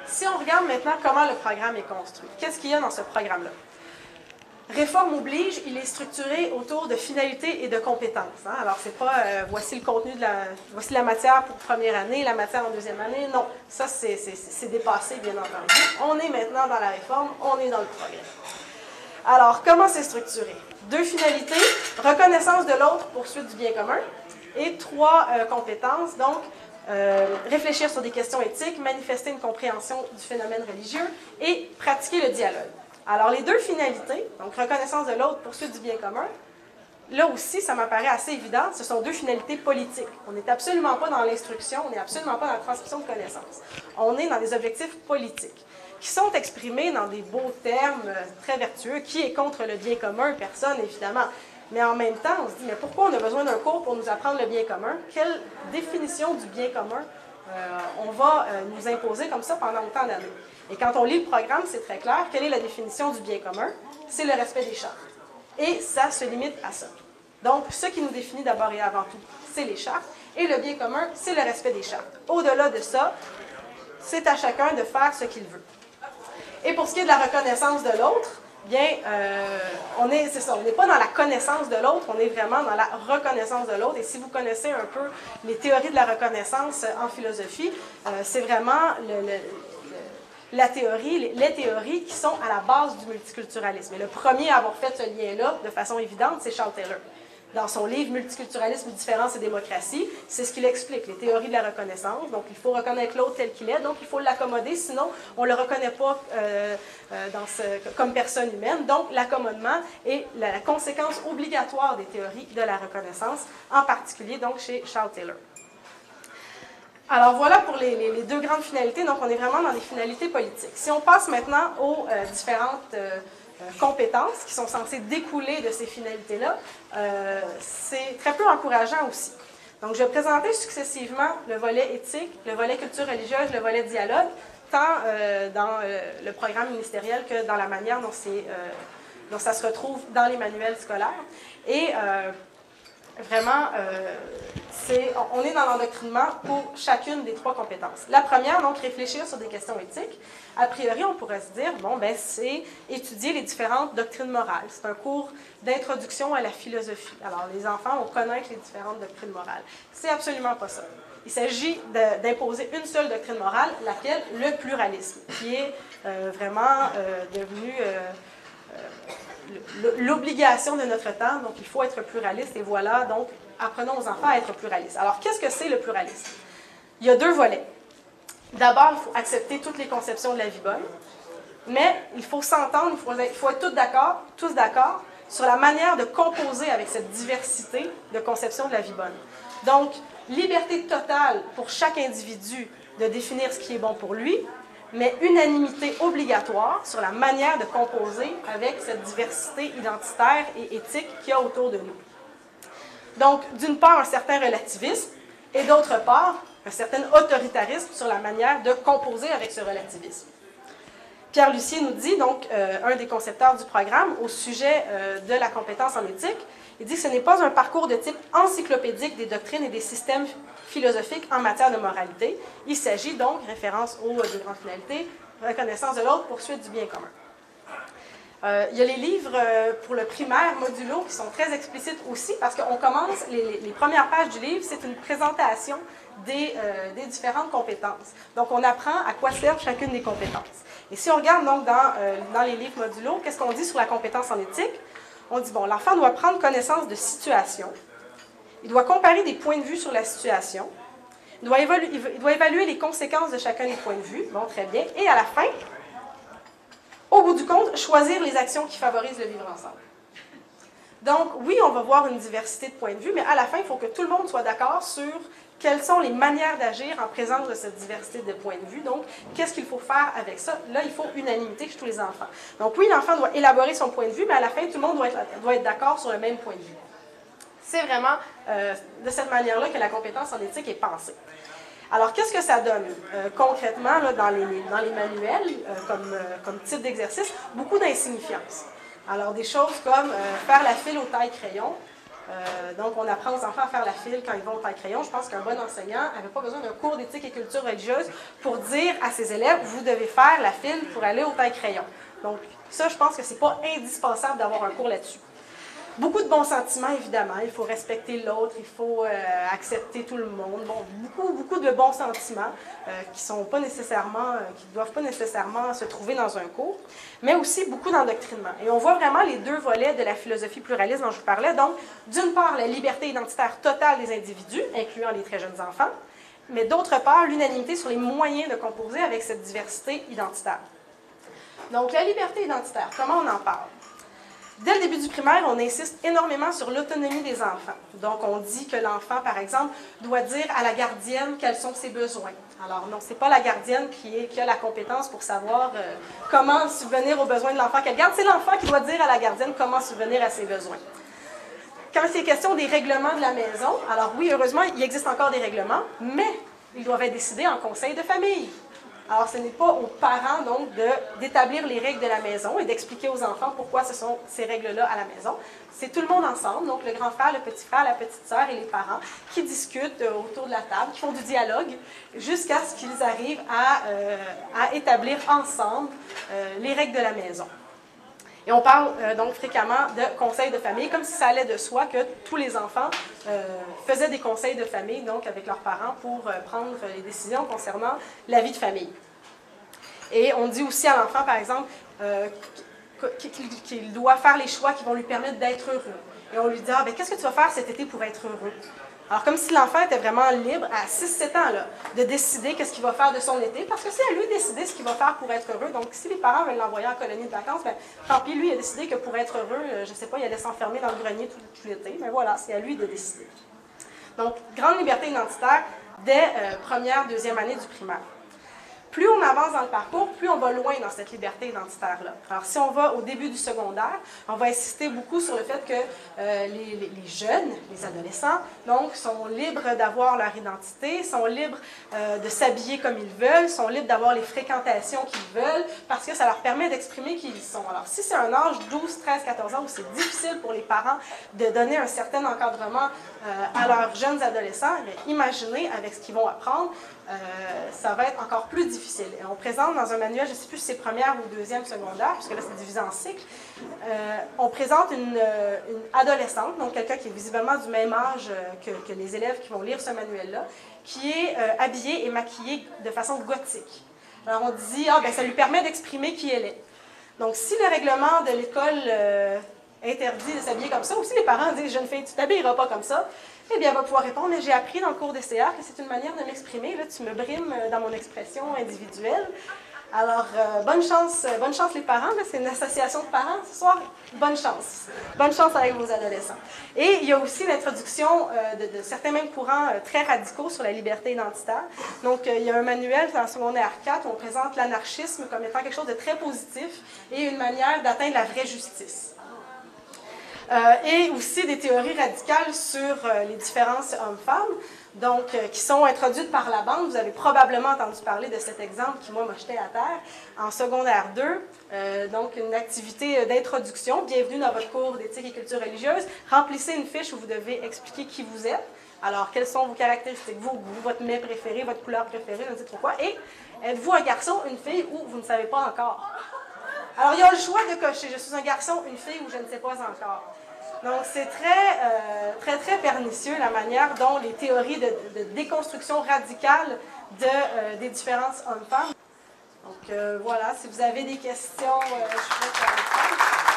Si on regarde maintenant comment le programme est construit, qu'est-ce qu'il y a dans ce programme-là? Réforme oblige, il est structuré autour de finalités et de compétences. Hein? Alors, c'est pas voici le contenu voici la matière pour première année, la matière en deuxième année. Non, ça c'est dépassé, bien entendu. On est maintenant dans la réforme, on est dans le progrès. Alors, comment c'est structuré? 2 finalités, reconnaissance de l'autre, poursuite du bien commun, et 3 compétences, donc réfléchir sur des questions éthiques, manifester une compréhension du phénomène religieux et pratiquer le dialogue. Alors, les 2 finalités, donc reconnaissance de l'autre, poursuite du bien commun, là aussi, ça m'apparaît assez évident, ce sont 2 finalités politiques. On n'est absolument pas dans l'instruction, on n'est absolument pas dans la transmission de connaissances. On est dans des objectifs politiques, qui sont exprimés dans des beaux termes très vertueux. Qui est contre le bien commun? Personne, évidemment. Mais en même temps, on se dit, mais pourquoi on a besoin d'un cours pour nous apprendre le bien commun? Quelle définition du bien commun on va nous imposer comme ça pendant autant d'années? Et quand on lit le programme, c'est très clair. Quelle est la définition du bien commun? C'est le respect des chartes. Et ça se limite à ça. Donc, ce qui nous définit d'abord et avant tout, c'est les chartes. Et le bien commun, c'est le respect des chartes. Au-delà de ça, c'est à chacun de faire ce qu'il veut. Et pour ce qui est de la reconnaissance de l'autre, bien, on n'est pas dans la connaissance de l'autre, on est vraiment dans la reconnaissance de l'autre. Et si vous connaissez un peu les théories de la reconnaissance en philosophie, c'est vraiment les théories qui sont à la base du multiculturalisme. Et le premier à avoir fait ce lien-là de façon évidente, c'est Charles Taylor. Dans son livre « Multiculturalisme, différence et démocratie », c'est ce qu'il explique, les théories de la reconnaissance. Donc, il faut reconnaître l'autre tel qu'il est, donc il faut l'accommoder, sinon on ne le reconnaît pas comme personne humaine. Donc, l'accommodement est la conséquence obligatoire des théories de la reconnaissance, en particulier donc chez Charles Taylor. Alors, voilà pour les 2 grandes finalités. Donc, on est vraiment dans des finalités politiques. Si on passe maintenant aux différentes compétences qui sont censées découler de ces finalités-là, c'est très peu encourageant aussi. Donc, je vais présenter successivement le volet éthique, le volet culture religieuse, le volet dialogue, tant dans le programme ministériel que dans la manière dont ça se retrouve dans les manuels scolaires. Et vraiment, on est dans l'endoctrinement pour chacune des 3 compétences. La première, donc, réfléchir sur des questions éthiques. A priori, on pourrait se dire, bon, ben, c'est étudier les différentes doctrines morales. C'est un cours d'introduction à la philosophie. Alors, les enfants vont connaître les différentes doctrines morales. C'est absolument pas ça. Il s'agit d'imposer une seule doctrine morale, laquelle? Le pluralisme, qui est vraiment devenu l'obligation de notre temps. Donc, il faut être pluraliste et voilà, donc, apprenons aux enfants à être pluralistes. Alors, qu'est-ce que c'est le pluralisme? Il y a 2 volets. D'abord, il faut accepter toutes les conceptions de la vie bonne, mais il faut s'entendre, il faut être tous d'accord sur la manière de composer avec cette diversité de conceptions de la vie bonne. Donc, liberté totale pour chaque individu de définir ce qui est bon pour lui, mais unanimité obligatoire sur la manière de composer avec cette diversité identitaire et éthique qu'il y a autour de nous. Donc, d'une part, un certain relativisme, et d'autre part, un certain autoritarisme sur la manière de composer avec ce relativisme. Pierre Lussier nous dit, donc, un des concepteurs du programme, au sujet de la compétence en éthique, il dit que ce n'est pas un parcours de type encyclopédique des doctrines et des systèmes philosophiques en matière de moralité. Il s'agit donc, référence aux 2 grandes finalités, reconnaissance de l'autre, poursuite du bien commun. Il y a les livres pour le primaire modulo qui sont très explicites aussi parce qu'on commence, les premières pages du livre, c'est une présentation des différentes compétences. Donc, on apprend à quoi servent chacune des compétences. Et si on regarde donc dans les livres modulo, qu'est-ce qu'on dit sur la compétence en éthique? On dit, bon, l'enfant doit prendre connaissance de situation, il doit comparer des points de vue sur la situation, il doit évaluer les conséquences de chacun des points de vue, bon, très bien, et à la fin, au bout du compte, choisir les actions qui favorisent le vivre ensemble. Donc, oui, on va voir une diversité de points de vue, mais à la fin, il faut que tout le monde soit d'accord sur quelles sont les manières d'agir en présence de cette diversité de points de vue. Donc, qu'est-ce qu'il faut faire avec ça? Là, il faut unanimité chez tous les enfants. Donc, oui, l'enfant doit élaborer son point de vue, mais à la fin, tout le monde doit être d'accord sur le même point de vue. C'est vraiment de cette manière-là que la compétence en éthique est pensée. Alors, qu'est-ce que ça donne concrètement là, dans les manuels, comme type d'exercice? Beaucoup d'insignifiance. Alors, des choses comme faire la file au taille-crayon, Donc, on apprend aux enfants à faire la file quand ils vont au taille-crayon. Je pense qu'un bon enseignant n'avait pas besoin d'un cours d'éthique et culture religieuse pour dire à ses élèves, vous devez faire la file pour aller au taille-crayon. Donc, ça, je pense que c'est pas indispensable d'avoir un cours là-dessus. Beaucoup de bons sentiments, évidemment. Il faut respecter l'autre, il faut accepter tout le monde. Bon, beaucoup de bons sentiments qui ne doivent pas nécessairement se trouver dans un cours, mais aussi beaucoup d'endoctrinement. Et on voit vraiment les deux volets de la philosophie pluraliste dont je vous parlais. Donc, d'une part, la liberté identitaire totale des individus, incluant les très jeunes enfants, mais d'autre part, l'unanimité sur les moyens de composer avec cette diversité identitaire. Donc, la liberté identitaire, comment on en parle? Dès le début du primaire, on insiste énormément sur l'autonomie des enfants. Donc, on dit que l'enfant, par exemple, doit dire à la gardienne quels sont ses besoins. Alors, non, ce n'est pas la gardienne qui a la compétence pour savoir comment subvenir aux besoins de l'enfant qu'elle garde. C'est l'enfant qui doit dire à la gardienne comment subvenir à ses besoins. Quand c'est question des règlements de la maison, alors oui, heureusement, il existe encore des règlements, mais ils doivent être décidés en conseil de famille. Alors, ce n'est pas aux parents, donc, d'établir les règles de la maison et d'expliquer aux enfants pourquoi ce sont ces règles-là à la maison. C'est tout le monde ensemble, donc le grand frère, le petit frère, la petite sœur et les parents qui discutent autour de la table, qui font du dialogue, jusqu'à ce qu'ils arrivent à établir ensemble les règles de la maison. Et on parle donc fréquemment de conseils de famille, comme si ça allait de soi que tous les enfants faisaient des conseils de famille, donc avec leurs parents, pour prendre les décisions concernant la vie de famille. Et on dit aussi à l'enfant, par exemple, qu'il doit faire les choix qui vont lui permettre d'être heureux. Et on lui dit, qu'est-ce que tu vas faire cet été pour être heureux? Alors, comme si l'enfant était vraiment libre, à 6-7 ans, là, de décider qu'est-ce qu'il va faire de son été, parce que c'est à lui de décider ce qu'il va faire pour être heureux. Donc, si les parents veulent l'envoyer en colonie de vacances, bien, tant pis, lui, il a décidé que pour être heureux, je ne sais pas, il allait s'enfermer dans le grenier tout l'été, mais voilà, c'est à lui de décider. Donc, grande liberté identitaire dès première, deuxième année du primaire. Plus on avance dans le parcours, plus on va loin dans cette liberté identitaire-là. Alors, si on va au début du secondaire, on va insister beaucoup sur le fait que les jeunes, les adolescents, donc, sont libres d'avoir leur identité, sont libres de s'habiller comme ils veulent, sont libres d'avoir les fréquentations qu'ils veulent, parce que ça leur permet d'exprimer qui ils sont. Alors, si c'est un âge 12, 13, 14 ans où c'est difficile pour les parents de donner un certain encadrement à leurs jeunes adolescents, imaginez avec ce qu'ils vont apprendre, ça va être encore plus difficile. Et on présente dans un manuel, je ne sais plus si c'est première ou deuxième secondaire, puisque là c'est divisé en cycles, on présente une adolescente, donc quelqu'un qui est visiblement du même âge que les élèves qui vont lire ce manuel-là, qui est habillée et maquillée de façon gothique. Alors on dit, ça lui permet d'exprimer qui elle est. Donc si le règlement de l'école interdit de s'habiller comme ça, ou si les parents disent, jeune fille, tu ne t'habilleras pas comme ça, eh bien, elle va pouvoir répondre, mais j'ai appris dans le cours d'SCR que c'est une manière de m'exprimer. Là, tu me brimes dans mon expression individuelle. Alors, bonne chance les parents. C'est une association de parents ce soir. Bonne chance. Bonne chance avec vos adolescents. Et il y a aussi l'introduction de certains mêmes courants très radicaux sur la liberté identitaire. Donc, il y a un manuel dans le secondaire 4 où on présente l'anarchisme comme étant quelque chose de très positif et une manière d'atteindre la vraie justice. Et aussi des théories radicales sur les différences hommes-femmes, donc qui sont introduites par la bande. Vous avez probablement entendu parler de cet exemple qui, moi, m'a jeté à terre. En secondaire 2, donc une activité d'introduction. Bienvenue dans votre cours d'éthique et culture religieuse. Remplissez une fiche où vous devez expliquer qui vous êtes. Alors, quelles sont vos caractéristiques, vos goûts, votre mets préféré, votre couleur préférée, je ne sais trop quoi. Et êtes-vous un garçon, une fille ou vous ne savez pas encore? Alors, il y a le choix de cocher. Je suis un garçon, une fille ou je ne sais pas encore. Donc, c'est très pernicieux la manière dont les théories de déconstruction radicale des différences hommes-femmes. Donc, voilà, si vous avez des questions, je suis prête à répondre.